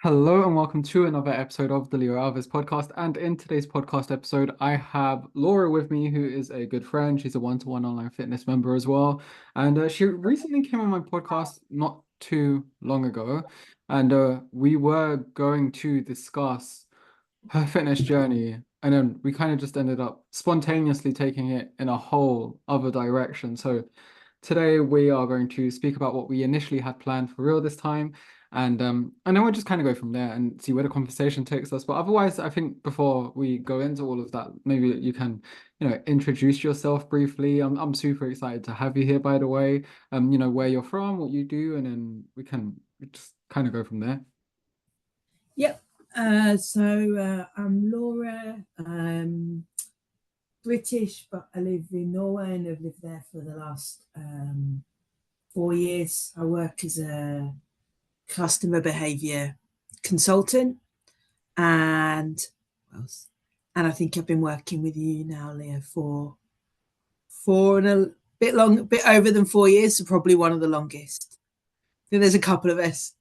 Hello and welcome to another episode of the Leo Alves podcast. And in today's podcast episode, I have Laura with me, who is a good friend. She's a one-to-one online fitness member as well. And she recently came on my podcast not too long ago. And we were going to discuss her fitness journey. And then we kind of just ended up spontaneously taking it in a whole other direction. So today we are going to speak about what we initially had planned for real this time, and then we'll just kind of go from there and see where the conversation takes us. But otherwise, I think before we go into all of that, maybe you can, introduce yourself briefly. I'm super excited to have you here, by the way. Where you're from, what you do, and then we can just kind of go from there. Yep. I'm Laura. I'm British, but I live in Norway and I've lived there for the last 4 years. I work as a customer behaviour consultant, and what else? And I think I've been working with you now, Leah, for a bit over than 4 years, so probably one of the longest. I think there's a couple of us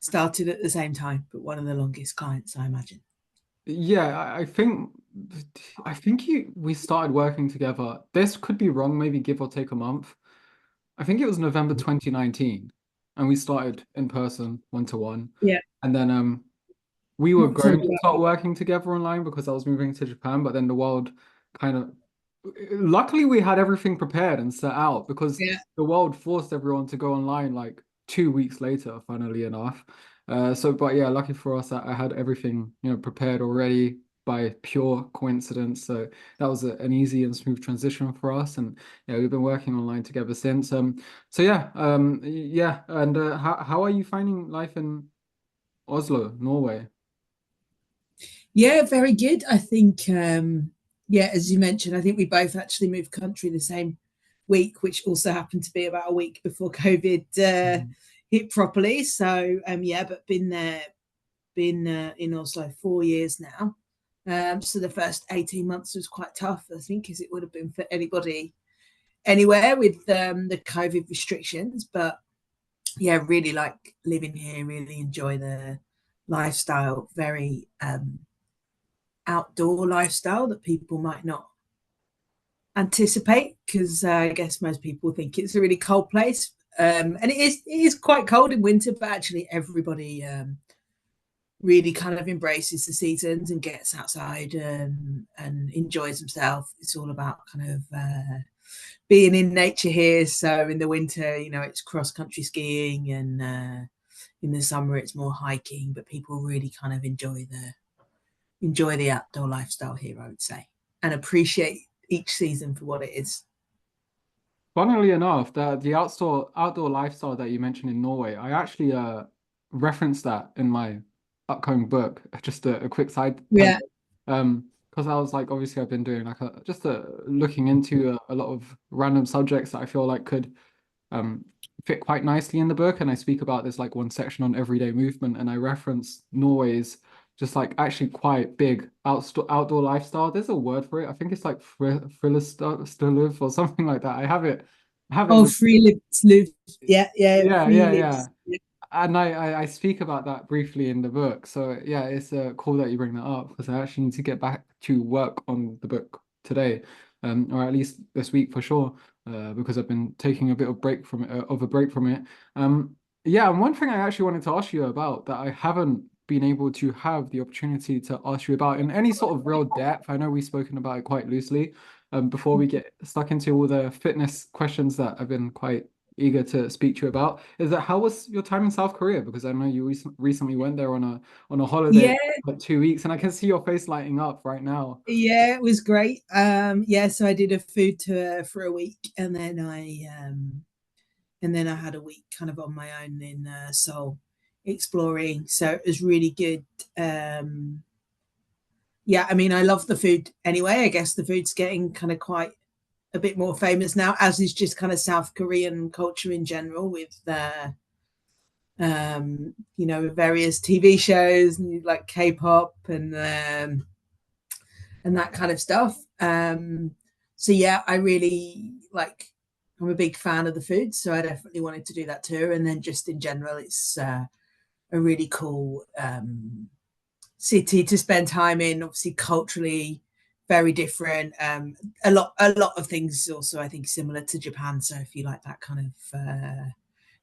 started at the same time, but one of the longest clients, I imagine. Yeah, I think we started working together. This could be wrong, maybe give or take a month. I think it was November 2019, and we started in person one to one. Yeah. And then we were Not going to start working together online because I was moving to Japan, but then the world kind of luckily we had everything prepared and set out because Yeah. the world forced everyone to go online like 2 weeks later, funnily enough. But yeah, lucky for us, I had everything, prepared already by pure coincidence. So that was an easy and smooth transition for us. And yeah, we've been working online together since. Yeah. And how are you finding life in Oslo, Norway? Yeah, very good. I think, as you mentioned, I think we both actually moved country the same week, which also happened to be about a week before COVID Mhm. hit properly. So, but been in Oslo 4 years now. So the first 18 months was quite tough, I think, as it would have been for anybody anywhere with the COVID restrictions. But yeah, really like living here, really enjoy the lifestyle, very outdoor lifestyle that people might not anticipate, because I guess most people think it's a really cold place. And it is quite cold in winter, but actually everybody really kind of embraces the seasons and gets outside and enjoys himself. It's all about kind of being in nature here. So in the winter, it's cross country skiing, and in the summer it's more hiking. But people really kind of enjoy the outdoor lifestyle here, I would say, and appreciate each season for what it is. Funnily enough, the outdoor lifestyle that you mentioned in Norway, I actually referenced that in my upcoming book. Just a quick side Yeah. tangent. Because I was like, obviously, I've been doing like looking into a lot of random subjects that I feel like could um fit quite nicely in the book, and I speak about this like one section on everyday movement, and I reference Norway's just like actually quite big outdoor lifestyle. There's a word for it. I think it's like friluftsliv or something like that. I have it Oh, written. free lives live. Yeah, Yeah, free yeah, yeah. lives. Yeah. And I speak about that briefly in the book. So yeah, it's cool that you bring that up because I actually need to get back to work on the book today, or at least this week for sure, because I've been taking a bit of a break from it. Yeah, and one thing I actually wanted to ask you about that I haven't been able to have the opportunity to ask you about in any sort of real depth. I know we've spoken about it quite loosely, before we get stuck into all the fitness questions that I've been quite eager to speak to you about is that how was your time in South Korea? Because I know you recently went there on a holiday Yeah, for 2 weeks, and I can see your face lighting up right now. yeah, it was great. So I did a food tour for a week, and then I had a week kind of on my own in Seoul exploring. So it was really good. I mean, I love the food anyway. I guess the food's getting kind of quite a bit more famous now, as is just kind of South Korean culture in general, with various TV shows and like K-pop and that kind of stuff. So yeah, I really like. I'm a big fan of the food, so I definitely wanted to do that too. And then just in general, it's really cool city to spend time in. Obviously, culturally very different. A lot of things also I think similar to Japan. So if you like that kind of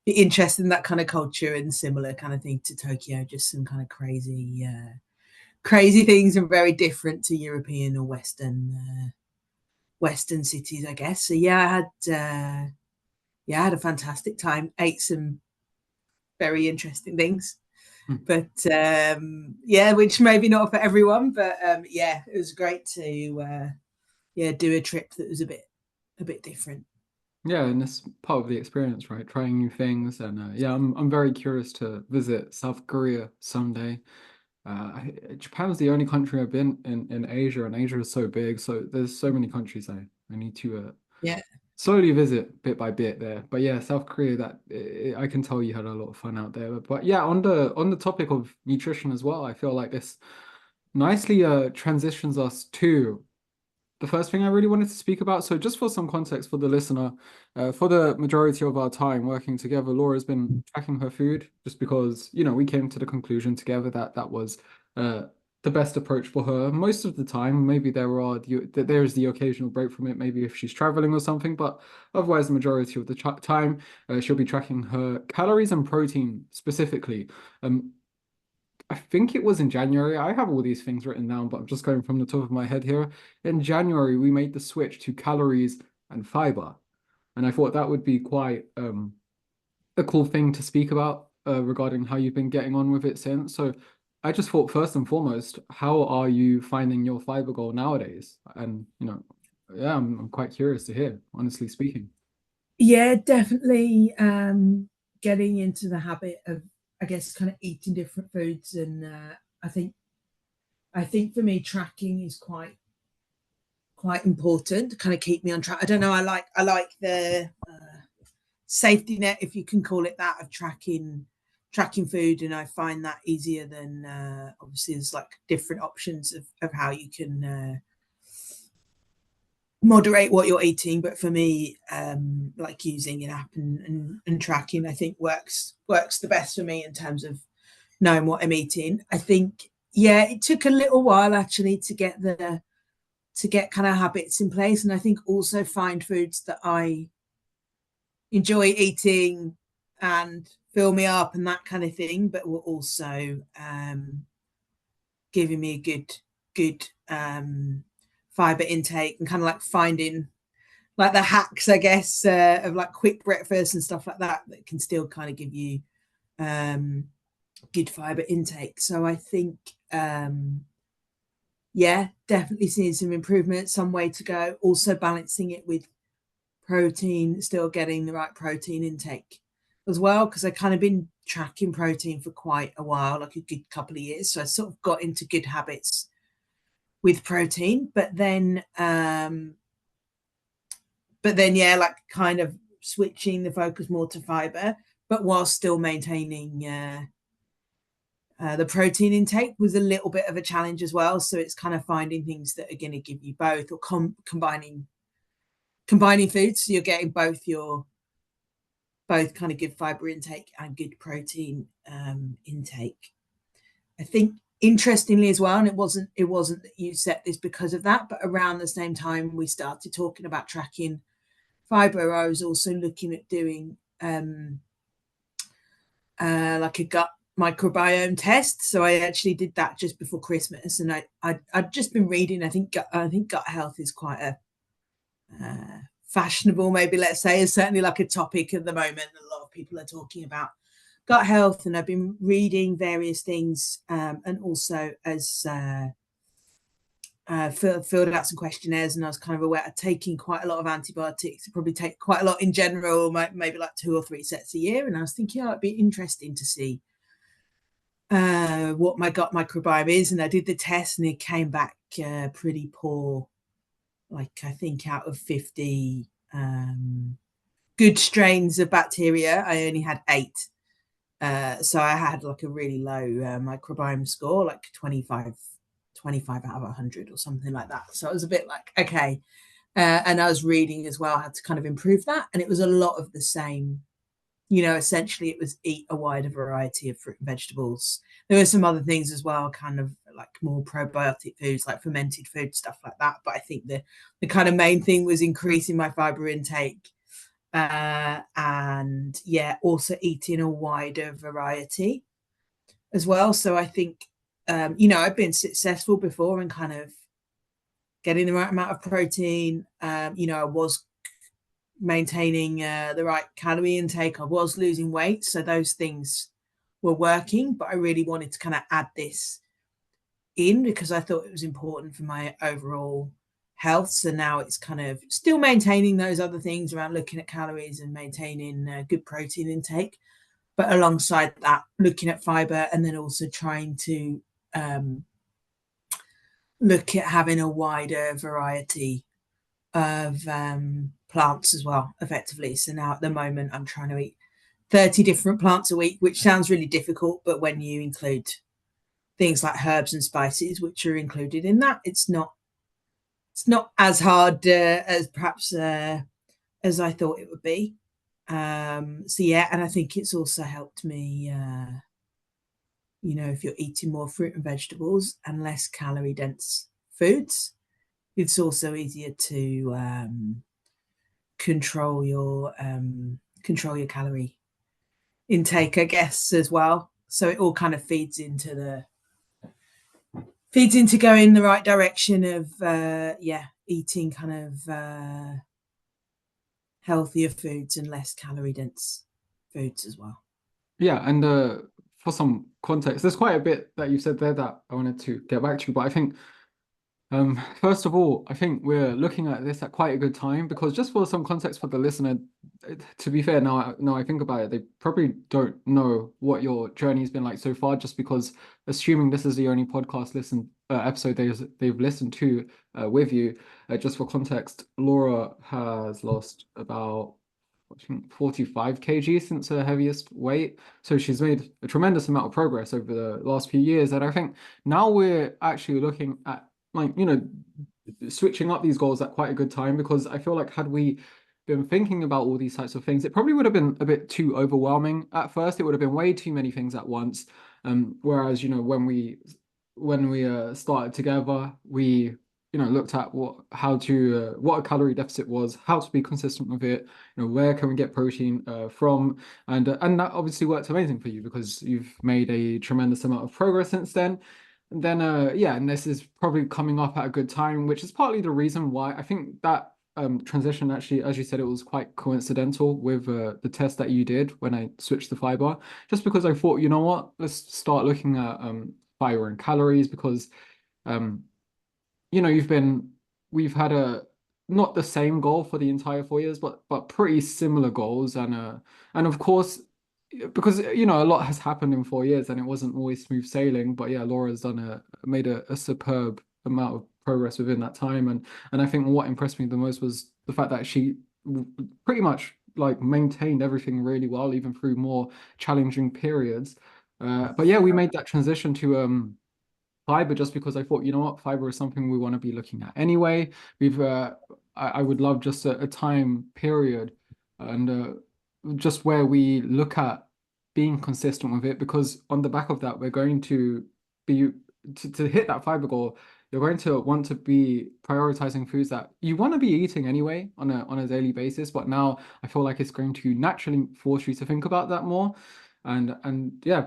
be interested in that kind of culture and similar kind of thing to Tokyo, just some kind of crazy things and very different to European or Western cities, I guess. So I had a fantastic time. Ate some very interesting things, but which maybe not for everyone. But it was great to do a trip that was a bit different. Yeah, and it's part of the experience, right? Trying new things, and I'm very curious to visit South Korea someday. Japan's the only country I've been in Asia, and Asia is so big, so there's so many countries I need to Yeah. slowly visit bit by bit there. But yeah, South Korea, I can tell you had a lot of fun out there. But yeah, on the topic of nutrition as well, I feel like this nicely transitions us to the first thing I really wanted to speak about. So, just for some context for the listener, for the majority of our time working together, Laura's been tracking her food just because, we came to the conclusion together that that was uh, the best approach for her. Most of the time, maybe there is the occasional break from it, maybe if she's traveling or something, but otherwise, the majority of the time, she'll be tracking her calories and protein specifically. Um, I think it was in January. I have all these things written down, but I'm just going from the top of my head here. In January, we made the switch to calories and fiber. And I thought that would be quite a cool thing to speak about regarding how you've been getting on with it since. So I just thought first and foremost, how are you finding your fiber goal nowadays? And, yeah, I'm quite curious to hear, honestly speaking. Yeah, definitely getting into the habit of, I guess, kind of eating different foods. And I think for me, tracking is quite important to kind of keep me on track. I don't know. I like the safety net, if you can call it that, of tracking food, and I find that easier than obviously there's like different options of how you can moderate what you're eating. But for me, like using an app and tracking, I think works the best for me in terms of knowing what I'm eating. I think it took a little while actually to get kind of habits in place, and I think also find foods that I enjoy eating and fill me up and that kind of thing, but were also giving me a good fiber intake, and kind of like finding like the hacks, I guess, of like quick breakfast and stuff like that can still kind of give you good fiber intake. So I think definitely seeing some improvement, some way to go. Also balancing it with protein, still getting the right protein intake as well, because I kind of been tracking protein for quite a while, like a good couple of years. So I sort of got into good habits with protein, but then like kind of switching the focus more to fiber, but while still maintaining the protein intake was a little bit of a challenge as well. So it's kind of finding things that are going to give you both, or combining foods, so you're getting both kind of good fiber intake and good protein intake. I think interestingly as well, and it wasn't that you set this because of that, but around the same time we started talking about tracking fiber, I was also looking at doing like a gut microbiome test. So I actually did that just before Christmas, and I'd just been reading. I think gut health is quite a fashionable, maybe let's say, is certainly like a topic at the moment. A lot of people are talking about gut health, and I've been reading various things, and also as filled out some questionnaires, and I was kind of aware of taking quite a lot of antibiotics. I probably take quite a lot in general, maybe like 2 or 3 sets a year, and I was thinking, it'd be interesting to see what my gut microbiome is. And I did the test, and it came back pretty poor. Like I think out of 50 good strains of bacteria, I only had 8. So I had like a really low microbiome score, like 25 out of 100 or something like that. So I was a bit like, okay. And I was reading as well how to kind of improve that. And it was a lot of the same, essentially it was eat a wider variety of fruit and vegetables. There were some other things as well, kind of like more probiotic foods, like fermented food, stuff like that. But I think the kind of main thing was increasing my fiber intake, and yeah, also eating a wider variety as well. So I think, I've been successful before in kind of getting the right amount of protein. I was maintaining the right calorie intake. I was losing weight. So those things were working, but I really wanted to kind of add this in because I thought it was important for my overall health. So now it's kind of still maintaining those other things around looking at calories and maintaining good protein intake, but alongside that, looking at fiber and then also trying to look at having a wider variety of plants as well, effectively. So now at the moment, I'm trying to eat 30 different plants a week, which sounds really difficult, but when you include things like herbs and spices, which are included in that, it's not as hard as perhaps as I thought it would be. So yeah, and I think it's also helped me. If you're eating more fruit and vegetables and less calorie dense foods, it's also easier to control your calorie intake, I guess, as well. So it all kind of feeds into going the right direction of eating kind of healthier foods and less calorie dense foods as well. Yeah, and for some context, there's quite a bit that you said there that I wanted to get back to, but I think first of all, I think we're looking at this at quite a good time because just for some context for the listener, to be fair, now I think about it, they probably don't know what your journey has been like so far, just because assuming this is the only podcast episode they've listened to with you. Just for context, Laura has lost about I think 45 kg since her heaviest weight. So she's made a tremendous amount of progress over the last few years. And I think now we're actually looking at switching up these goals at quite a good time because I feel like had we been thinking about all these types of things, it probably would have been a bit too overwhelming at first. It would have been way too many things at once. Whereas, when we started together, we looked at what a calorie deficit was, how to be consistent with it, where can we get protein from, and that obviously worked amazing for you because you've made a tremendous amount of progress since then. And then and this is probably coming up at a good time, which is partly the reason why I think that transition actually, as you said, it was quite coincidental with the test that you did when I switched to fiber, just because I thought, you know what, let's start looking at fiber and calories because um we've had a not the same goal for the entire 4 years, but pretty similar goals, and of course, because a lot has happened in 4 years, and it wasn't always smooth sailing. But yeah, Laura's made a superb amount of progress within that time, and I think what impressed me the most was the fact that she pretty much like maintained everything really well, even through more challenging periods. But yeah, we made that transition to fiber just because I thought, you know what, fiber is something we want to be looking at anyway. I would love just a time period and just where we look at being consistent with it, because on the back of that, we're going to be to hit that fiber goal. You're going to want to be prioritizing foods that you want to be eating anyway on a daily basis. But now I feel like it's going to naturally force you to think about that more. And yeah,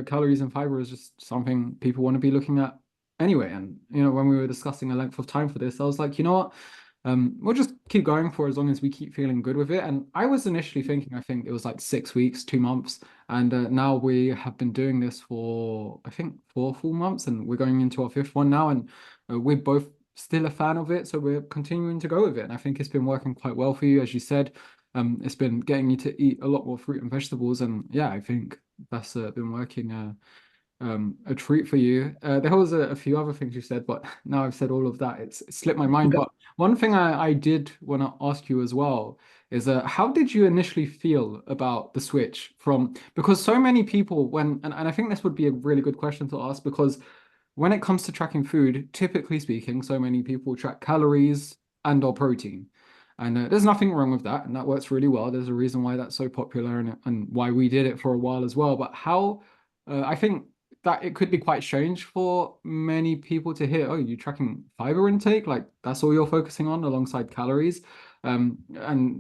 calories and fiber is just something people want to be looking at anyway. And when we were discussing a length of time for this, I was like, you know what, we'll just keep going for as long as we keep feeling good with it. And I was initially thinking, I think it was like 6 weeks, 2 months, and now we have been doing this for I think 4 full months, and we're going into our fifth one now, and we're both still a fan of it, so we're continuing to go with it. And I think it's been working quite well for you, as you said. It's been getting you to eat a lot more fruit and vegetables, and yeah, I think that's been working a treat for you. There was a few other things you said, but now I've said all of that, it slipped my mind. But one thing I did want to ask you as well is how did you initially feel about the switch from, because so many people and I think this would be a really good question to ask, because when it comes to tracking food, typically speaking, so many people track calories and or protein. And there's nothing wrong with that, and that works really well. There's a reason why that's so popular, and why we did it for a while as well. But how I think that it could be quite strange for many people to hear, oh, you're tracking fiber intake, like that's all you're focusing on alongside calories. And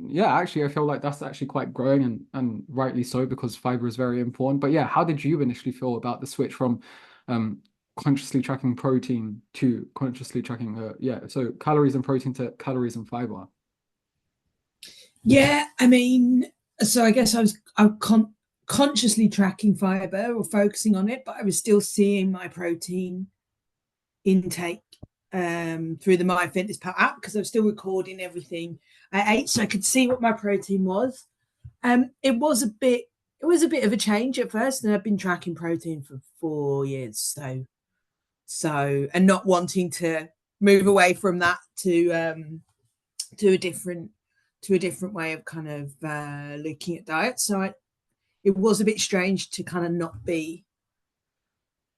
yeah, actually, I feel like that's actually quite growing, and rightly so, because fiber is very important. But yeah, how did you initially feel about the switch from um, consciously tracking protein to consciously tracking, yeah, so calories and protein to calories and fiber? Yeah, I mean, so I guess I was consciously tracking fiber or focusing on it, but I was still seeing my protein intake through the MyFitnessPal app because I was still recording everything I ate, so I could see what my protein was. It was a bit of a change at first, and I've been tracking protein for 4 years, and not wanting to move away from that to a different way of kind of looking at diet. So it was a bit strange to kind of not be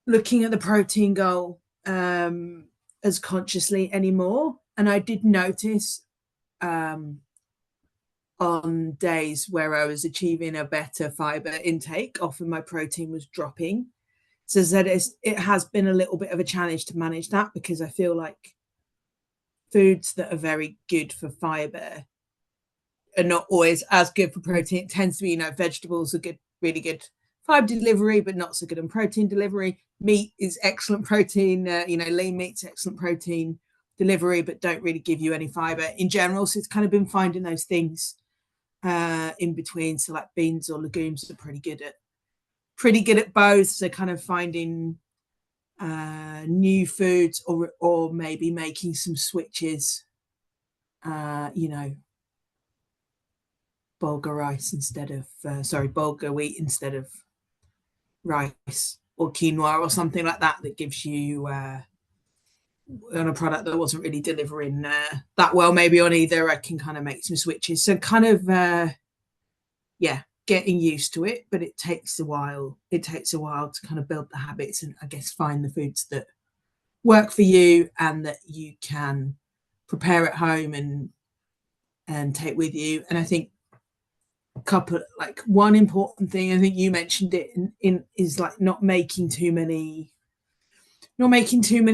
looking at the protein goal as consciously anymore. And I did notice on days where I was achieving a better fiber intake, often my protein was dropping. So that it has been a little bit of a challenge to manage that, because I feel like foods that are very good for fiber are not always as good for protein. It tends to be, vegetables are good, really good fiber delivery, but not so good on protein delivery. Meat is excellent protein, lean meat's excellent protein delivery, but don't really give you any fiber in general. So it's kind of been finding those things in between. So like beans or legumes are pretty good at both. So kind of finding new foods, or maybe making some switches, bulgur rice instead of bulgur wheat instead of rice, or quinoa or something like that, that gives you on a product that wasn't really delivering that well maybe on either. I can kind of make some switches, so kind of getting used to it, but it takes a while to kind of build the habits, and I guess find the foods that work for you and that you can prepare at home and take with you. And I think one important thing, I think you mentioned it in is like not making too many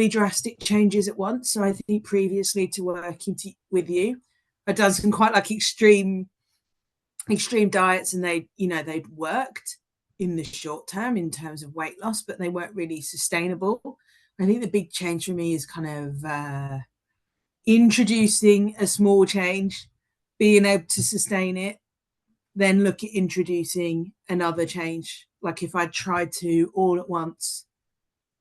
drastic changes at once. So I think previously to working with you, I'd done some quite like extreme diets, and they'd worked in the short term in terms of weight loss, but they weren't really sustainable. I think the big change for me is kind of introducing a small change, being able to sustain it, then look at introducing another change. Like if I tried to all at once,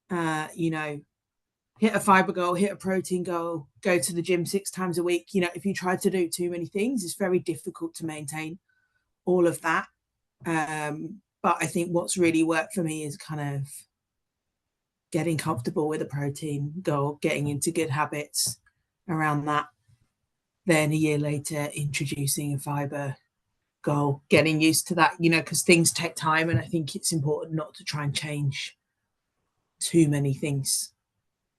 hit a fiber goal, hit a protein goal, go to the gym 6 times a week, if you try to do too many things, it's very difficult to maintain all of that. But I think what's really worked for me is kind of getting comfortable with a protein goal, getting into good habits around that. Then a year later, introducing a fiber goal, getting used to that, because things take time. And I think it's important not to try and change too many things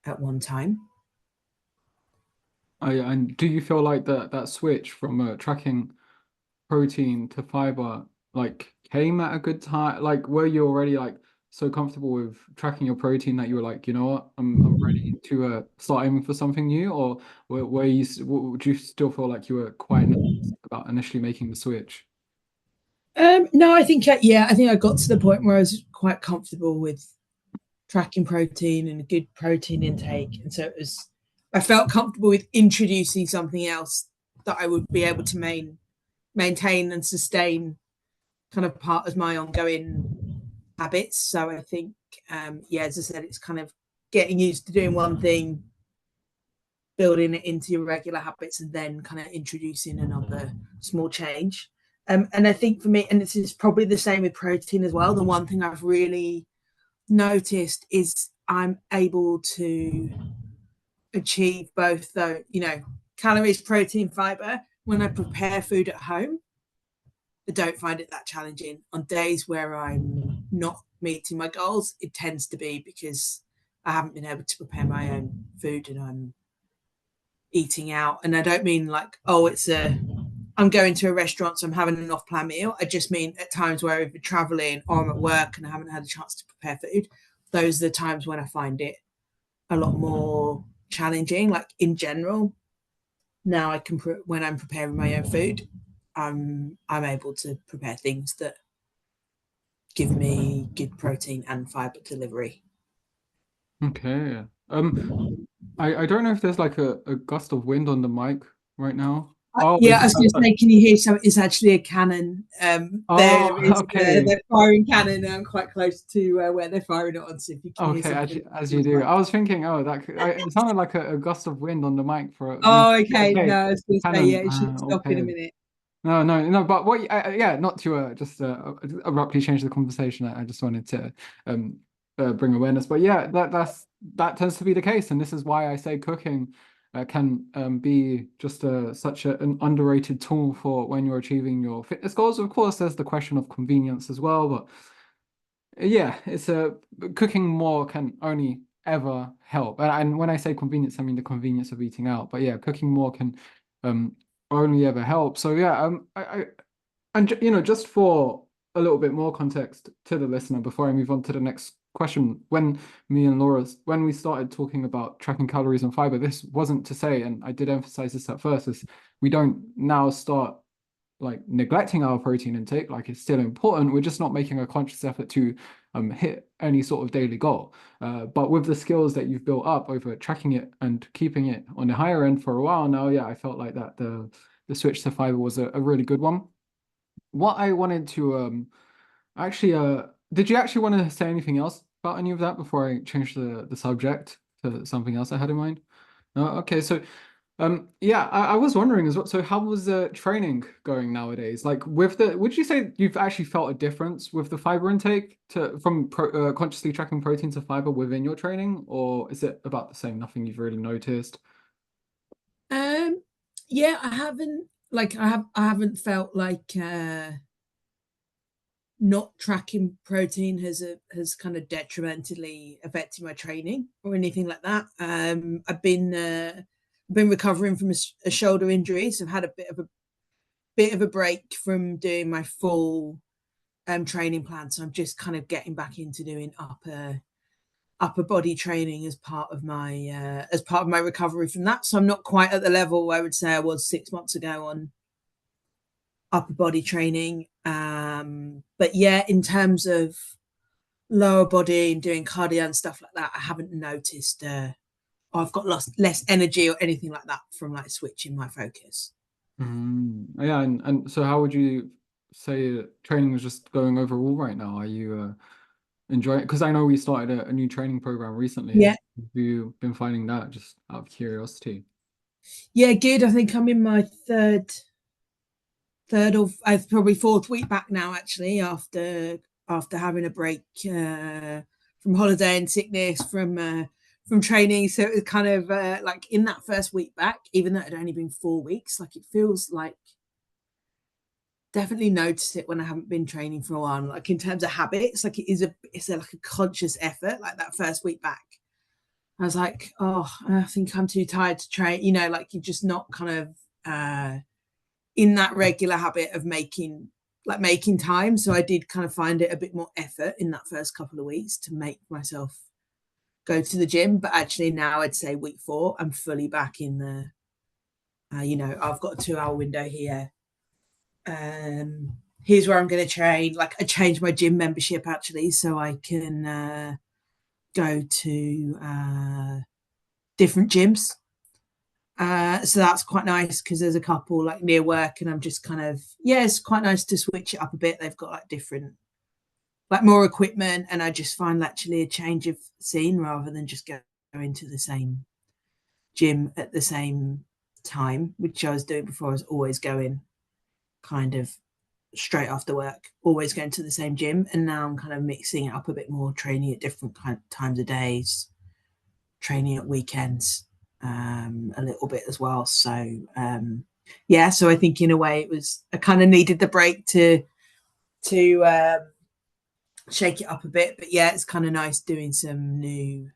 at one time. And do you feel like that switch from tracking protein to fiber like came at a good time? Like, were you already like so comfortable with tracking your protein that you were like, you know what, I'm ready to start aiming for something new, or would you still feel like you were quite nervous about initially making the switch? No, I think I think I got to the point where I was quite comfortable with tracking protein and a good protein intake, and so I felt comfortable with introducing something else that I would be able to maintain and sustain, kind of part of my ongoing habits. So I think, as I said, it's kind of getting used to doing one thing, building it into your regular habits, and then kind of introducing another small change. And I think for me, and this is probably the same with protein as well, the one thing I've really noticed is I'm able to achieve both, though, calories, protein, fiber when I prepare food at home. I don't find it that challenging. On days where I'm not meeting my goals, it tends to be because I haven't been able to prepare my own food, and eating out. And I don't mean like, oh, I'm going to a restaurant, so I'm having an off-plan meal. I just mean at times where I've been traveling or I'm at work and I haven't had a chance to prepare food. Those are the times when I find it a lot more challenging. Like in general, now I can when I'm preparing my own food, I'm able to prepare things that give me good protein and fiber delivery. Okay. I don't know if there's like a gust of wind on the mic right now. Oh, Yeah, I was going to say, can you hear something? It's actually a cannon. oh, There is okay. they're firing cannon, and I'm quite close to where they're firing it on. So if you can hear Okay, something, as you do. I was thinking, oh, it sounded like a gust of wind on the mic for me. oh, okay. Okay, No, I was going to say, yeah, Canon. it should stop in a Okay. minute. No, no, no. But what? Yeah, not to just abruptly change the conversation. I just wanted to um bring awareness. But yeah, that tends to be the case, and this is why I say cooking can be just such an underrated tool for when you're achieving your fitness goals. Of course, there's the question of convenience as well, but yeah, it's a cooking more can only ever help. And when I say convenience, I mean the convenience of eating out. But yeah, cooking more can um only ever help. So yeah, just for a little bit more context to the listener before I move on to the next question, when me and Laura, when we started talking about tracking calories and fiber, this wasn't to say, and I did emphasize this at first, is we don't now start like neglecting our protein intake. Like it's still important. We're just not making a conscious effort to hit any sort of daily goal. But with the skills that you've built up over tracking it and keeping it on the higher end for a while now, yeah, I felt like that the switch to fiber was a really good one. What I wanted to actually did you actually want to say anything else about any of that before I change the subject to something else I had in mind? No, okay, so yeah, I was wondering as well. So how was the training going nowadays? Like would you say you've actually felt a difference with the fiber intake from consciously tracking protein to fiber within your training, or is it about the same? Nothing you've really noticed? Um, yeah, I haven't felt like not tracking protein has kind of detrimentally affected my training or anything like that. I've been recovering from a shoulder injury, so I've had a bit of a break from doing my full training plan. So I'm just kind of getting back into doing upper body training as part of my recovery from that. So I'm not quite at the level I would say I was 6 months ago on upper body training. But yeah, in terms of lower body and doing cardio and stuff like that, I haven't noticed I've got less energy or anything like that from like switching my focus. Yeah, and so how would you say training is just going overall right now? Are you enjoying it? Because I know we started a new training program recently. Yeah, Have you been finding that just out of curiosity? yeah, good. I think I'm in my third or probably fourth week back now, actually, after having a break from holiday and sickness from training. So it was kind of like in that first week back, even though it had only been 4 weeks, like it feels like definitely noticed it when I haven't been training for a while. Like in terms of habits, like it's like a conscious effort. Like that first week back, I was like, oh, I think I'm too tired to train. You know, like you're just not kind of in that regular habit of making time. So I did kind of find it a bit more effort in that first couple of weeks to make myself go to the gym. But actually now I'd say week 4, I'm fully back in the, I've got a 2 hour window here. Here's where I'm going to train. Like I changed my gym membership actually, so I can go to different gyms. So that's quite nice because there's a couple like near work, and I'm just kind of it's quite nice to switch it up a bit. They've got like different, like more equipment, and I just find actually a change of scene rather than just going to the same gym at the same time, which I was doing before. I was always going kind of straight after work, always going to the same gym, and now I'm kind of mixing it up a bit more, training at different times of days, training at weekends a little bit as well. So so I think in a way it was I kind of needed the break to shake it up a bit. But yeah, it's kind of nice doing some new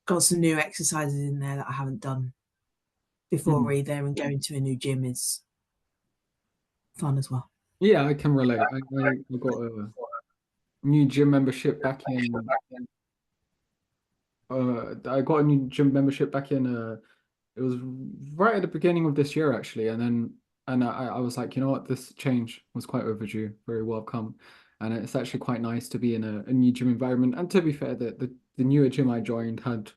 exercises in there that I haven't done before Mhm. either, and going to a new gym is fun as well. Yeah, I can relate. I got a new gym membership back in I got a new gym membership back in it was right at the beginning of this year actually, and then I was like, you know what, this change was quite overdue, very welcome, and it's actually quite nice to be in a new gym environment. And to be fair, the newer gym I joined has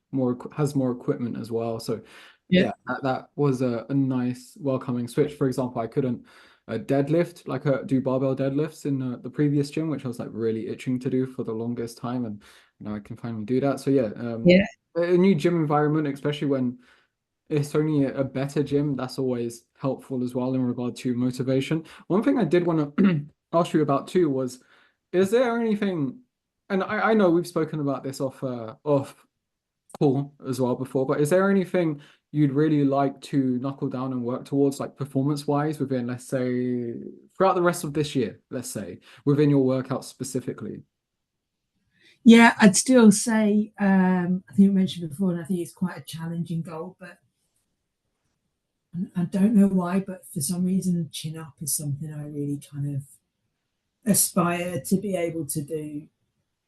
more equipment as well, so Yeah. yeah, that was a nice welcoming switch. For example, I couldn't deadlift do barbell deadlifts in the previous gym, which I was like really itching to do for the longest time, and now I can finally do that. So yeah, Yeah. a new gym environment, especially when it's only a better gym, that's always helpful as well in regard to motivation. One thing I did want to ask you about too was, is there anything, and I know we've spoken about this off call as well before, but is there anything you'd really like to knuckle down and work towards, like performance wise, within, let's say, throughout the rest of this year, let's say, within your workout specifically? Yeah, I'd still say I think you mentioned before, and I think it's quite a challenging goal, but I don't know why, but for some reason, chin up is something I really kind of aspire to be able to do.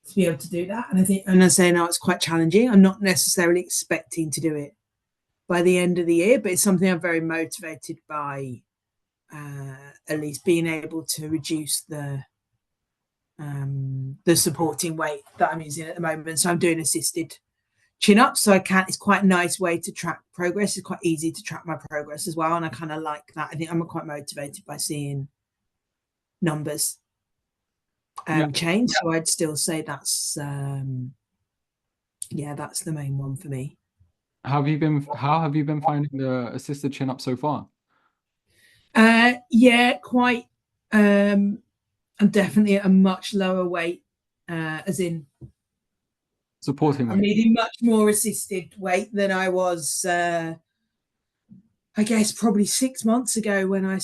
To be able to do that, and I think, and I say now it's quite challenging. I'm not necessarily expecting to do it by the end of the year, but it's something I'm very motivated by. At least being able to reduce the supporting weight that I'm using at the moment. So I'm doing assisted chin ups, so I can. It's quite a nice way to track progress. It's quite easy to track my progress as well, and I kind of like that. I think I'm quite motivated by seeing numbers Yeah. change. So I'd still say yeah, that's the main one for me. How have you been finding the assisted chin up so far? Yeah, quite. Um, I'm definitely at a much lower weight, as in Supporting I'm weight. needing much more assisted weight than I was. I guess probably 6 months ago when I had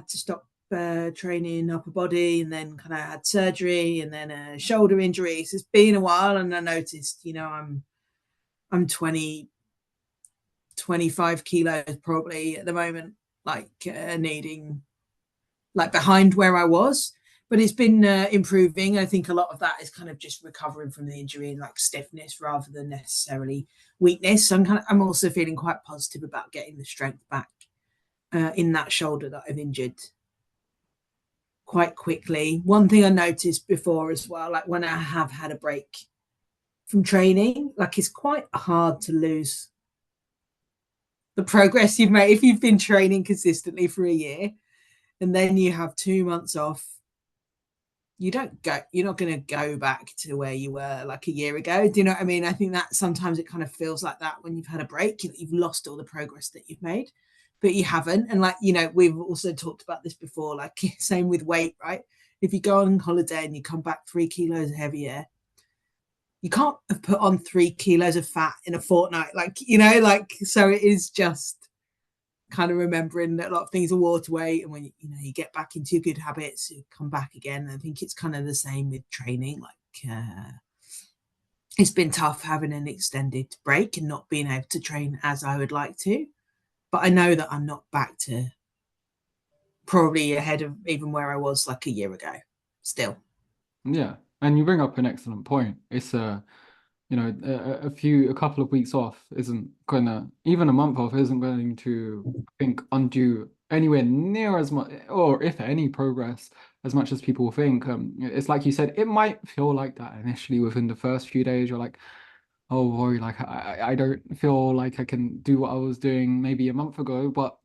to stop training upper body, and then kind of had surgery and then a shoulder injury. So it's been a while, and I noticed, I'm 25 kilos probably at the moment, like needing like behind where I was. But it's been improving. I think a lot of that is kind of just recovering from the injury and like stiffness rather than necessarily weakness. So I'm also feeling quite positive about getting the strength back in that shoulder that I've injured quite quickly. One thing I noticed before as well, like when I have had a break from training, like it's quite hard to lose the progress you've made if you've been training consistently for a year and then you have 2 months off. You're not going to go back to where you were like a year ago. Do you know what I mean? I think that sometimes it kind of feels like that when you've had a break, you've lost all the progress that you've made, but you haven't. And like, we've also talked about this before, like same with weight, right? If you go on holiday and you come back 3 kilos heavier, you can't have put on 3 kilos of fat in a fortnight. Like, so it is just kind of remembering that a lot of things are water weight, and when you get back into your good habits, you come back again. I think it's kind of the same with training. Like it's been tough having an extended break and not being able to train as I would like to, but I know that I'm not back to probably ahead of even where I was like a year ago still. Yeah, and you bring up an excellent point. It's a couple of weeks off isn't gonna, even a month off isn't going to, I think, undo anywhere near as much, or if any progress, as much as people think. It's like you said, it might feel like that initially within the first few days. You're like, oh boy, like I don't feel like I can do what I was doing maybe a month ago, but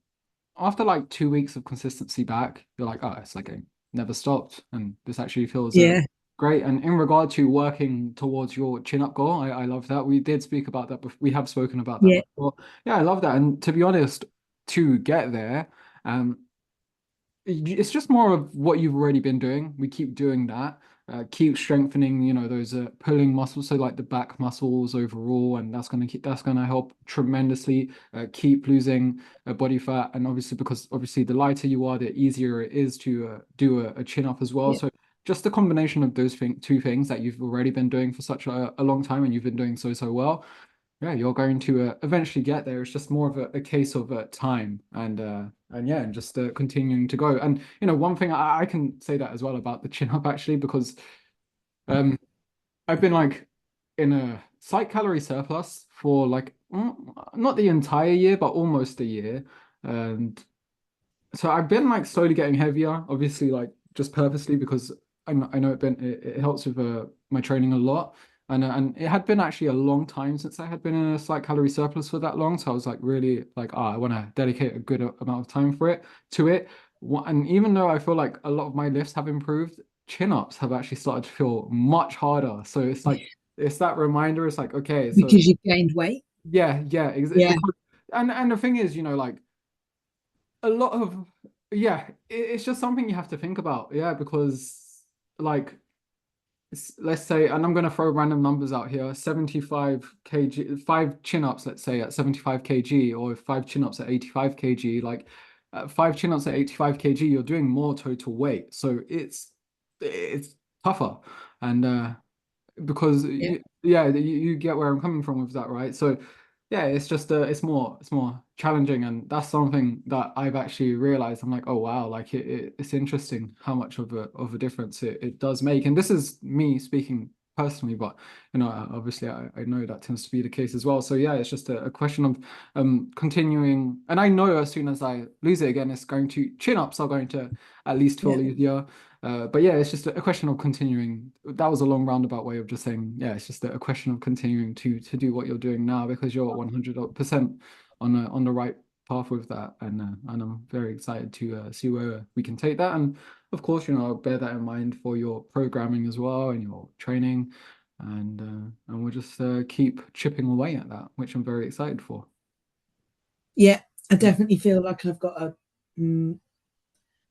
after like 2 weeks of consistency back, you're like, oh, it's like I never stopped, and this actually feels Yeah, great. And in regard to working towards your chin up goal, I love that. We did speak about that. We have spoken about that yeah, before. Yeah, I love that. And to be honest, to get there, um, it's just more of what you've already been doing. We keep doing that. Keep strengthening, those pulling muscles, so like the back muscles overall, and that's gonna help tremendously. Keep losing body fat, and obviously the lighter you are, the easier it is to do a chin up as well. yeah, So just the combination of those two things that you've already been doing for such a long time, and you've been doing so well, yeah, you're going to eventually get there. It's just more of a case of time and yeah, and just continuing to go. And one thing I can say that as well about the chin up actually, because um I've been like in a slight calorie surplus for like not the entire year, but almost a year. And so I've been like slowly getting heavier, obviously like just purposely because I know it helps with my training a lot. And it had been actually a long time since I had been in a slight calorie surplus for that long. So I was like really like, I want to dedicate a good amount of time to it. And even though I feel like a lot of my lifts have improved, chin-ups have actually started to feel much harder. So it's Yeah. like it's that reminder. It's like, okay, so Because you've gained weight. yeah, Yeah. because and the thing is, like a lot of yeah, it's just something you have to think about. Yeah, because like let's say, and I'm gonna throw random numbers out here, 75 kg, five chin-ups, let's say at 75 kg, or five chin-ups at 85 kg, like five chin-ups at 85 kg, you're doing more total weight. So it's tougher. And because Yeah. yeah, you get where I'm coming from with that, right? So yeah, it's just it's more challenging, and that's something that I've actually realized. I'm like, oh wow, like it's interesting how much of a difference it does make. And this is me speaking personally, but obviously I know that tends to be the case as well. So yeah, it's just a question of continuing. And I know as soon as I lose it again, it's going to chin ups are going to at least Yeah. feel easier. But yeah, it's just a question of continuing. That was a long roundabout way of just saying, yeah, it's just a question of continuing to do what you're doing now because you're 100% on the right path with that, and I'm very excited to see where we can take that. And of course, I'll bear that in mind for your programming as well and your training, and we'll just keep chipping away at that, which I'm very excited for. Yeah. I definitely feel like I've got a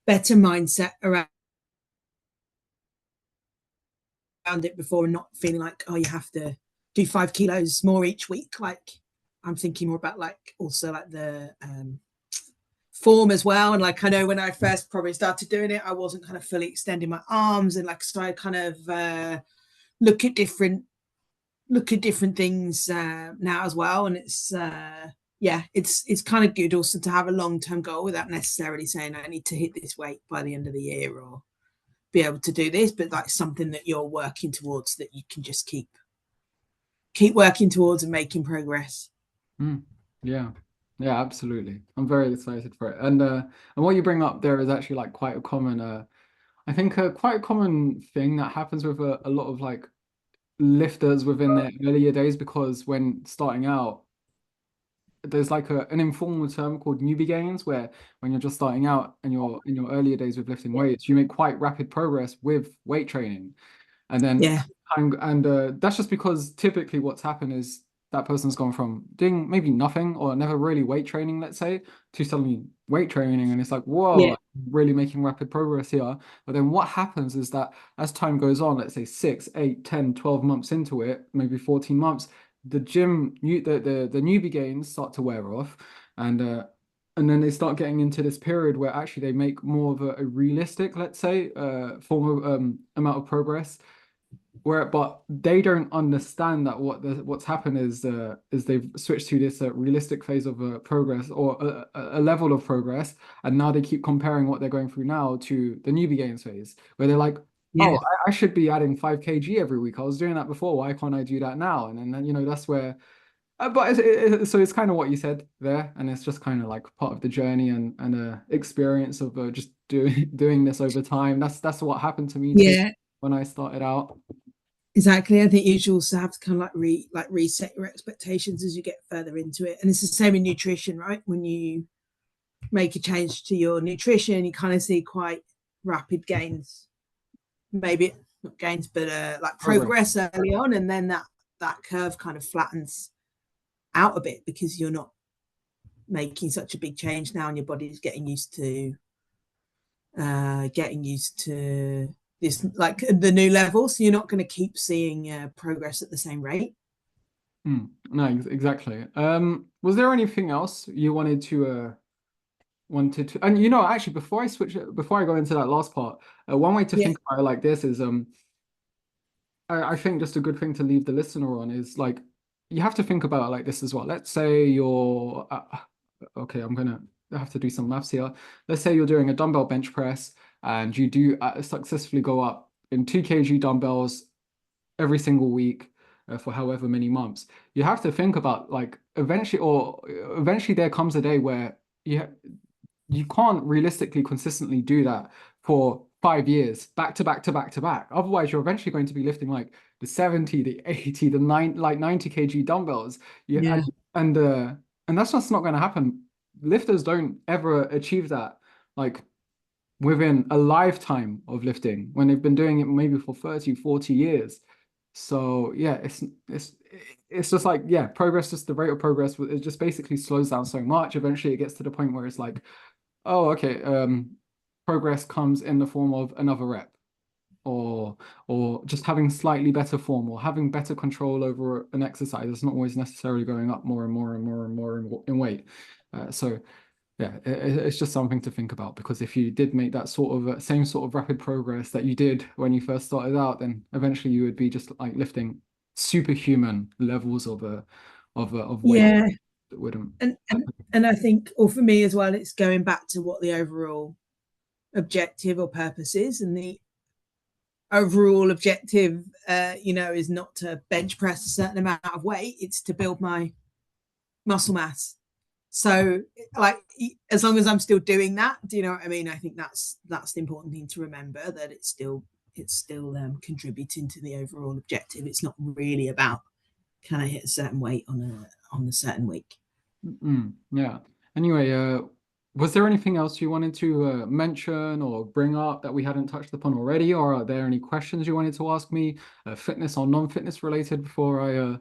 better mindset around it before, and not feeling like, oh, you have to do 5 kilos more each week. Like I'm thinking more about like also like the form as well. And like I know when I first probably started doing it, I wasn't kind of fully extending my arms, and like so I kind of look at different things now as well. And it's yeah, it's kind of good also to have a long-term goal without necessarily saying I need to hit this weight by the end of the year or be able to do this, but like something that you're working towards that you can just keep working towards and making progress. Mm, yeah. Yeah, absolutely. I'm very excited for it. And what you bring up there is actually like quite a common I think quite a common thing that happens with a lot of like lifters within their earlier days because when starting out there's like an informal term called newbie gains where when you're just starting out and you're in your earlier days with lifting Yeah. weights you make quite rapid progress with weight training. And then Yeah. that's just because typically what's happened is that person's gone from doing maybe nothing or never really weight training, let's say, to suddenly weight training. And it's like, whoa, Yeah. like really making rapid progress here. But then what happens is that as time goes on, let's say 6, 8, 10, 12 months into it, maybe 14 months, the newbie gains start to wear off. And then they start getting into this period where actually they make more of a realistic, let's say, form of amount of progress but they don't understand that what's happened is they've switched to this realistic phase of progress or a level of progress, and now they keep comparing what they're going through now to the newbie gains phase, where they're like, oh, Yeah. I should be adding 5 kg every week. I was doing that before. Why can't I do that now? And then that's where. But so it's kind of what you said there, and it's just kind of like part of the journey and experience of just doing this over time. That's what happened to me too Yeah. when I started out. Exactly. I think you should also have to kind of like reset your expectations as you get further into it. And it's the same in nutrition, right? When you make a change to your nutrition, you kind of see quite rapid gains, maybe not gains, but like Progress. progress early on, and then that curve kind of flattens out a bit because you're not making such a big change now, and your body's getting used to this like the new level. So you're not going to keep seeing progress at the same rate. No, exactly. Was there anything else you wanted to? And actually, before I go into that last part, one way to Yeah. think about it like this is, I think just a good thing to leave the listener on is like you have to think about it like this as well. Let's say you're okay, I'm gonna have to do some maths here. Let's say you're doing a dumbbell bench press and you do successfully go up in 2 kg dumbbells every single week for however many months. You have to think about like eventually there comes a day where you can't realistically consistently do that for 5 years back to back to back to back. Otherwise, you're eventually going to be lifting like the 70, the 80, the 90 kg dumbbells. Yeah, Yeah. and that's just not going to happen. Lifters don't ever achieve that like within a lifetime of lifting when they've been doing it maybe for 30, 40 years. So yeah, it's just like, yeah, progress, just the rate of progress, it just basically slows down so much. Eventually it gets to the point where it's like, oh, okay, progress comes in the form of another rep or just having slightly better form or having better control over an exercise. It's not always necessarily going up more and more and more and more in weight. So yeah, it's just something to think about, because if you did make that sort of same sort of rapid progress that you did when you first started out, then eventually you would be just like lifting superhuman levels of weight Yeah. that wouldn't. And I think, or for me as well, it's going back to what the overall objective or purpose is. And the overall objective, is not to bench press a certain amount of weight, it's to build my muscle mass. So, like, as long as I'm still doing that, do you know what I mean? I think that's the important thing to remember, that it's still contributing to the overall objective. It's not really about can I hit a certain weight on a certain week. Yeah. Anyway, was there anything else you wanted to mention or bring up that we hadn't touched upon already, or are there any questions you wanted to ask me, fitness or non-fitness related, before I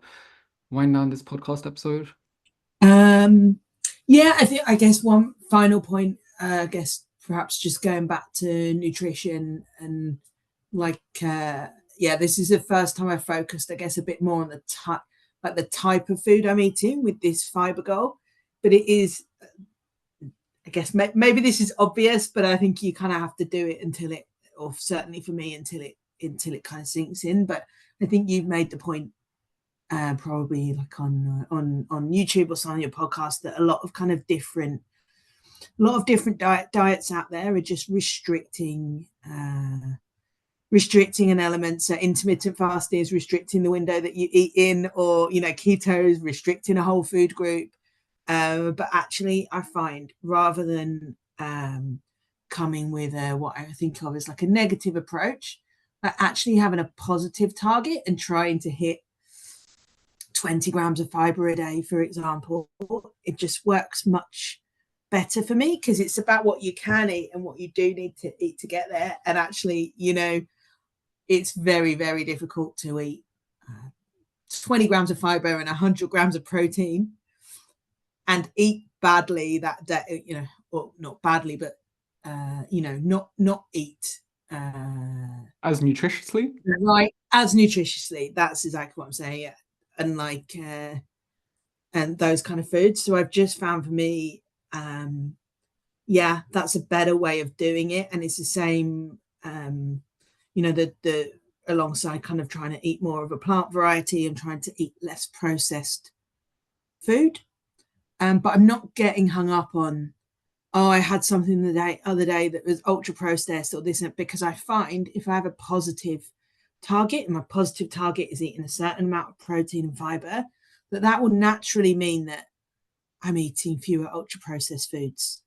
wind down this podcast episode? Yeah, I guess one final point, I guess perhaps just going back to nutrition and like yeah, this is the first time I focused, I guess, a bit more on the type of food I'm eating with this fiber goal. But it is, I guess maybe this is obvious, but I think you kind of have to do it until it, or certainly for me, until it kind of sinks in. But I think you've made the point, probably like on YouTube or some of your podcast, that a lot of different diets out there are just restricting an element. So intermittent fasting is restricting the window that you eat in, or keto is restricting a whole food group. But actually, I find, rather than coming with what I think of as like a negative approach, actually having a positive target and trying to hit 20 grams of fiber a day, for example, it just works much better for me, because it's about what you can eat and what you do need to eat to get there. And actually, it's very, very difficult to eat 20 grams of fiber and 100 grams of protein and eat badly that day, or not badly, but not eat As nutritiously? right, as nutritiously. That's exactly what I'm saying. Yeah. And like and those kind of foods. So I've just found, for me, yeah, that's a better way of doing it. And it's the same, the alongside kind of trying to eat more of a plant variety and trying to eat less processed food. But I'm not getting hung up on, oh, I had something the other day that was ultra processed or this, because I find if I have a positive target, and my positive target is eating a certain amount of protein and fiber, that will naturally mean that I'm eating fewer ultra processed foods.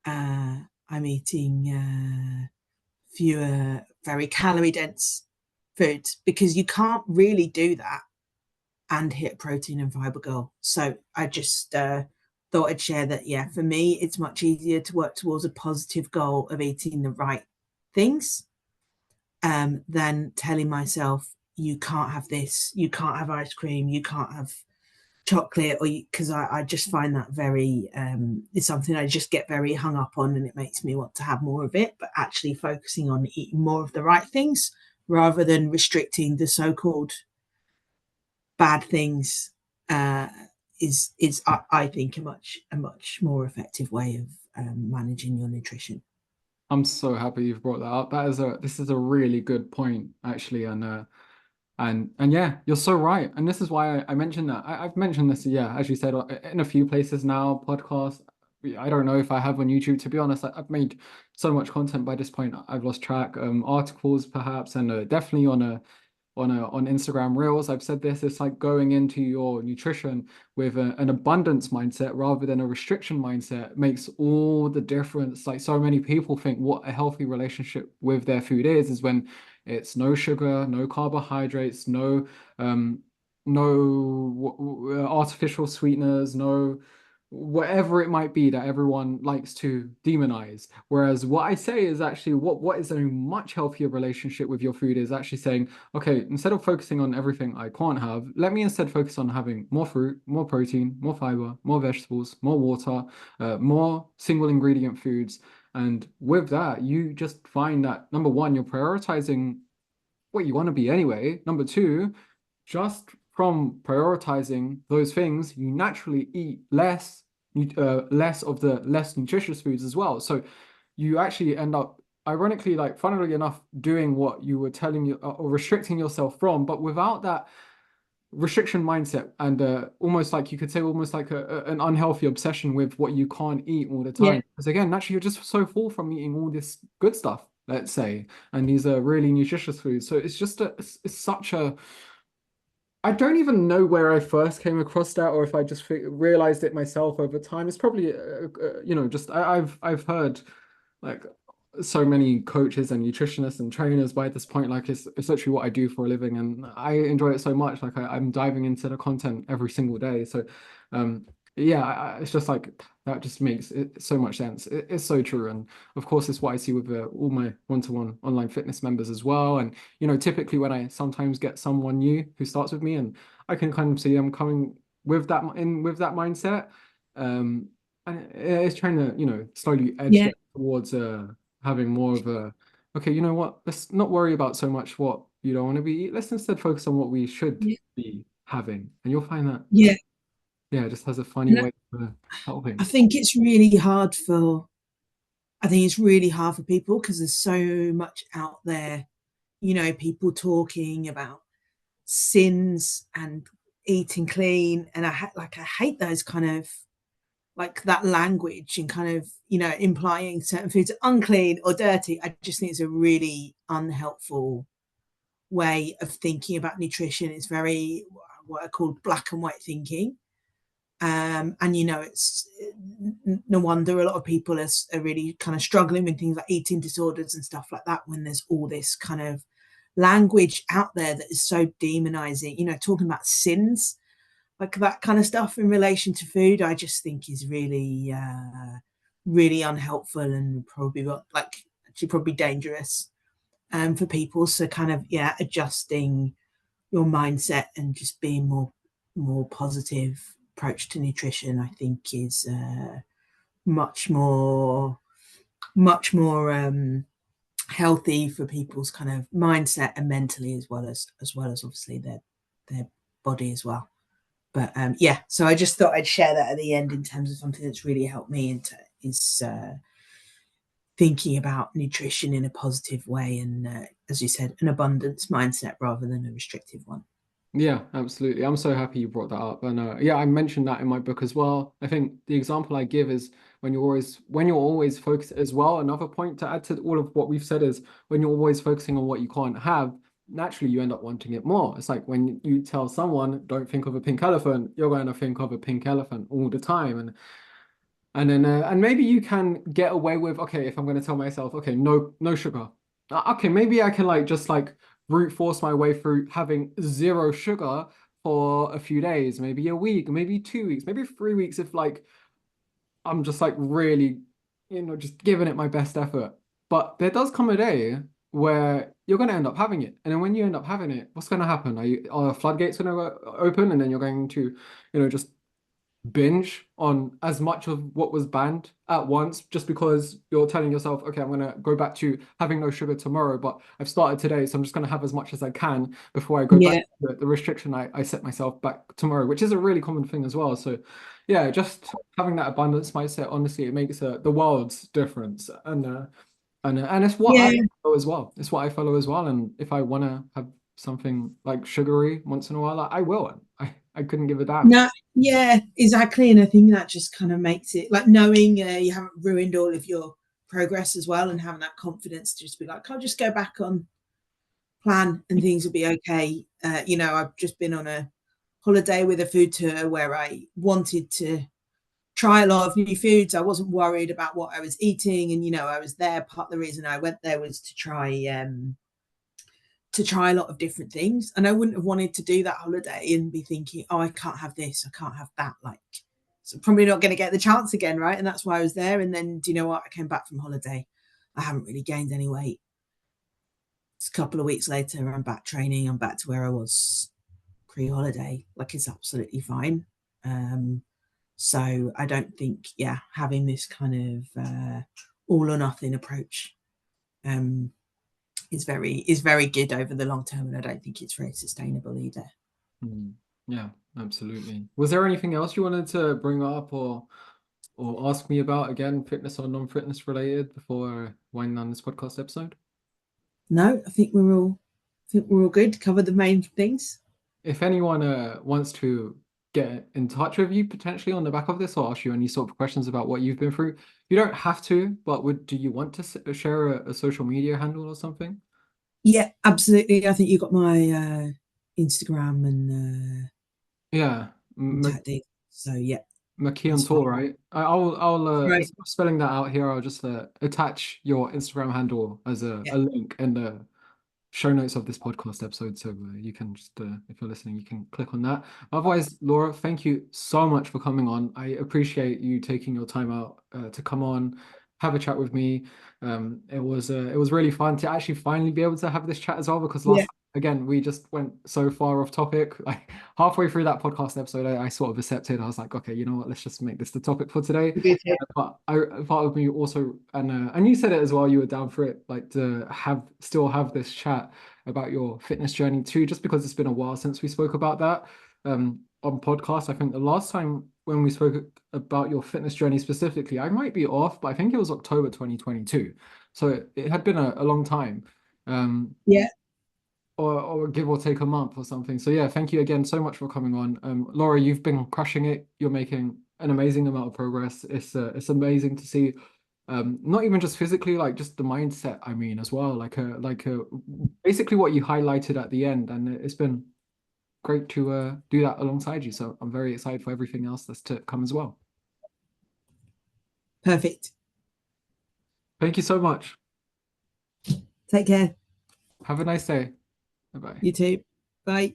I'm eating fewer very calorie dense foods, because you can't really do that and hit protein and fiber goal. So I just thought I'd share that. Yeah, for me, it's much easier to work towards a positive goal of eating the right things, than telling myself, you can't have this, you can't have ice cream, you can't have chocolate, or because I just find that very it's something I just get very hung up on, and it makes me want to have more of it. But actually focusing on eating more of the right things rather than restricting the so-called bad things, is I think a much more effective way of managing your nutrition. I'm so happy you've brought that up. This is a really good point, actually, and And yeah, you're so right. And this is why I mentioned that. I've mentioned this, yeah, as you said, in a few places now, podcasts. I don't know if I have on YouTube. To be honest, I've made so much content by this point, I've lost track. Articles perhaps, and definitely on Instagram Reels. I've said this, it's like going into your nutrition with an abundance mindset rather than a restriction mindset makes all the difference. Like so many people think what a healthy relationship with their food is when it's no sugar, no carbohydrates, um no artificial sweeteners, no whatever it might be that everyone likes to demonize. Whereas what I say is actually what is a much healthier relationship with your food is actually saying, okay, instead of focusing on everything I can't have, let me instead focus on having more fruit, more protein, more fiber, more vegetables, more water, more single ingredient foods. And with that, you just find that number one, you're prioritizing what you want to be anyway. Number two, just from prioritizing those things, you naturally eat less of the less nutritious foods as well. So you actually end up, ironically, like funnily enough, doing what you were telling you or restricting yourself from, but without that restriction mindset and almost like you could say almost like an unhealthy obsession with what you can't eat all the Yeah, time. Because again, naturally, you're just so full from eating all this good stuff, let's say, and these are really nutritious foods. So it's just it's such a I don't even know where I first came across that, or if I just realized it myself over time. It's probably, just I've heard like so many coaches and nutritionists and trainers by this point. Like it's literally what I do for a living, and I enjoy it so much. Like I'm diving into the content every single day. So, um, yeah, it's just like that just makes it so much sense. It's so true, and of course, it's what I see with all my one-to-one online fitness members as well. And typically when I sometimes get someone new who starts with me, and I can kind of see them coming with that mindset, and it's trying to slowly edge yeah, them towards having more of a okay, you know what? Let's not worry about so much what you don't want to be. Let's instead focus on what we should yeah, be having, and you'll find that yeah. yeah, it just has a funny And way of I helping. think it's really hard for, I think it's really hard for people because there's so much out there, people talking about sins and eating clean. And I hate those kind of like that language and kind of, implying certain foods are unclean or dirty. I just think it's a really unhelpful way of thinking about nutrition. It's very what I call black and white thinking. And it's no wonder a lot of people are really kind of struggling with things like eating disorders and stuff like that when there's all this kind of language out there that is so demonizing, talking about sins, like that kind of stuff in relation to food. I just think is really really unhelpful and probably like actually probably dangerous for people. So kind of, yeah, adjusting your mindset and just being more positive approach to nutrition, I think is much more healthy for people's kind of mindset and mentally, as well as obviously their body as well. But yeah, so I just thought I'd share that at the end in terms of something that's really helped me into is thinking about nutrition in a positive way, and as you said, an abundance mindset rather than a restrictive one. Yeah, absolutely. I'm so happy you brought that up. And yeah, I mentioned that in my book as well. I think the example I give is when you're always focused as well. Another point to add to all of what we've said is when you're always focusing on what you can't have, naturally you end up wanting it more. It's like when you tell someone, don't think of a pink elephant, you're going to think of a pink elephant all the time. And maybe you can get away with, okay, if I'm going to tell myself, okay, no sugar. Okay, maybe I can like just like brute force my way through having zero sugar for a few days, maybe a week, maybe 2 weeks, maybe 3 weeks if like I'm just like really, just giving it my best effort. But there does come a day where you're going to end up having it. And then when you end up having it, what's going to happen? Are floodgates going to open and then you're going to, just binge on as much of what was banned at once just because you're telling yourself, okay, I'm gonna go back to having no sugar tomorrow, but I've started today, so I'm just gonna have as much as I can before I go back Yeah, to the restriction I set myself back tomorrow, which is a really common thing as well. So yeah, just having that abundance mindset, honestly, it makes the world's difference. And it's what I yeah, follow as well. It's what I follow as well. And if I want to have something like sugary once in a while, I will. I couldn't give a damn. No, yeah, exactly. And I think that just kind of makes it like knowing you haven't ruined all of your progress as well, and having that confidence to just be like, I'll just go back on plan and things will be okay. I've just been on a holiday with a food tour where I wanted to try a lot of new foods. I wasn't worried about what I was eating, and I was there. Part of the reason I went there was to try a lot of different things, and I wouldn't have wanted to do that holiday and be thinking, oh, I can't have this, I can't have that. Like, so probably not going to get the chance again, right? And that's why I was there. And then, do you know what? I came back from holiday. I haven't really gained any weight. It's a couple of weeks later, I'm back training. I'm back to where I was pre-holiday. Like, it's absolutely fine. So I don't think, having this kind of all or nothing approach is very good over the long term, and I don't think it's very sustainable either. Yeah, absolutely. Was there anything else you wanted to bring up or ask me about, again, fitness or non-fitness related, before winding down this podcast episode? No, I think we're all good. Cover the main things. If anyone wants to get in touch with you potentially on the back of this, or ask you any sort of questions about what you've been through, you don't have to, but do you want to share a social media handle or something? Yeah, absolutely. I think you got my Instagram and Yeah, contact details. So yeah, McKee on that's tour, fine. right? I'll Right. instead of spelling that out here, I'll just attach your Instagram handle as Yeah. a link in the show notes of this podcast episode, so you can just if you're listening, you can click on that. Otherwise, Laura, thank you so much for coming on. I appreciate you taking your time out to come on, have a chat with me. It was really fun to actually finally be able to have this chat as well, because Yeah. again, we just went so far off topic. Like halfway through that podcast episode, I sort of accepted. I was like, okay, you know what? Let's just make this the topic for today. But part of me also, and you said it as well, you were down for it, like to still have this chat about your fitness journey too, just because it's been a while since we spoke about that on podcast. I think the last time when we spoke about your fitness journey specifically, I might be off, but I think it was October 2022. So it had been a long time. Yeah. Or give or take a month or something. So yeah, thank you again so much for coming on. Laura, you've been crushing it. You're making an amazing amount of progress. It's amazing to see. Not even just physically, like just the mindset, I mean, as well. Basically what you highlighted at the end, and it's been great to do that alongside you. So I'm very excited for everything else that's to come as well. Perfect. Thank you so much. Take care. Have a nice day. Bye-bye. You too. Bye.